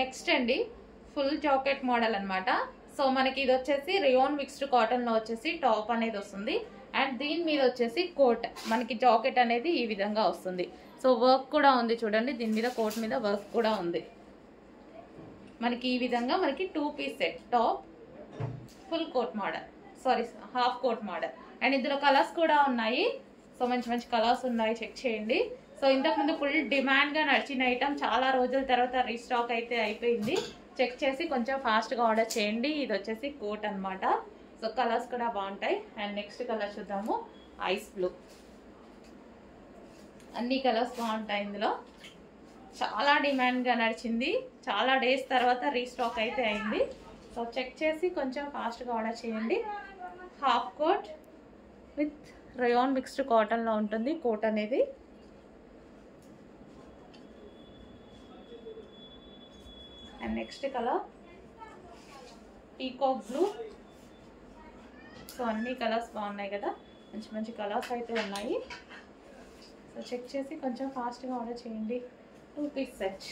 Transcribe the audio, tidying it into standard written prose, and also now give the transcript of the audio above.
Next అండి full jacket model అన్నమాట. So మనకి ఇది వచ్చేసి రియోన్ మిక్స్డ్ కాటన్ లో వచ్చేసి టాప్ అనేది వస్తుంది. అండ్ దీని మీద వచ్చేసి కోట్, మనకి జాకెట్ అనేది ఈ విధంగా వస్తుంది. సో వర్క్ కూడా ఉంది చూడండి, దీని మీద కోట్ మీద వర్క్ కూడా ఉంది. మనకి ఈ విధంగా మనకి 2 piece set, top, full coat model, sorry half coat model. And ఇందులో కలర్స్ కూడా ఉన్నాయి. సో మంచి మంచి కలర్స్ ఉన్నాయి, చెక్ చేయండి. సో ఇంతకుముందు ఫుల్ డిమాండ్గా నడిచిన ఐటమ్ చాలా రోజుల తర్వాత రీస్టాక్ అయితే అయిపోయింది. చెక్ చేసి కొంచెం ఫాస్ట్గా ఆర్డర్ చేయండి. ఇది వచ్చేసి కోట్ అనమాట. సో కలర్స్ కూడా బాగుంటాయి. అండ్ నెక్స్ట్ కలర్ చూద్దాము, ఐస్ బ్లూ. అన్ని కలర్స్ బాగుంటాయి. ఇందులో చాలా డిమాండ్గా నడిచింది, చాలా డేస్ తర్వాత రీస్టాక్ అయితే అయింది. సో చెక్ చేసి కొంచెం ఫాస్ట్గా ఆర్డర్ చేయండి. Half coat with rayon mixed కాటన్లో ఉంటుంది కోట్ అనేది. And next colour peacock blue. So అన్ని కలర్స్ బాగున్నాయి కదా, మంచి మంచి కలర్స్ అయితే ఉన్నాయి. సో చెక్ చేసి కొంచెం ఫాస్ట్గా ఆర్డర్ చేయండి. 2 పీస్ సెట్.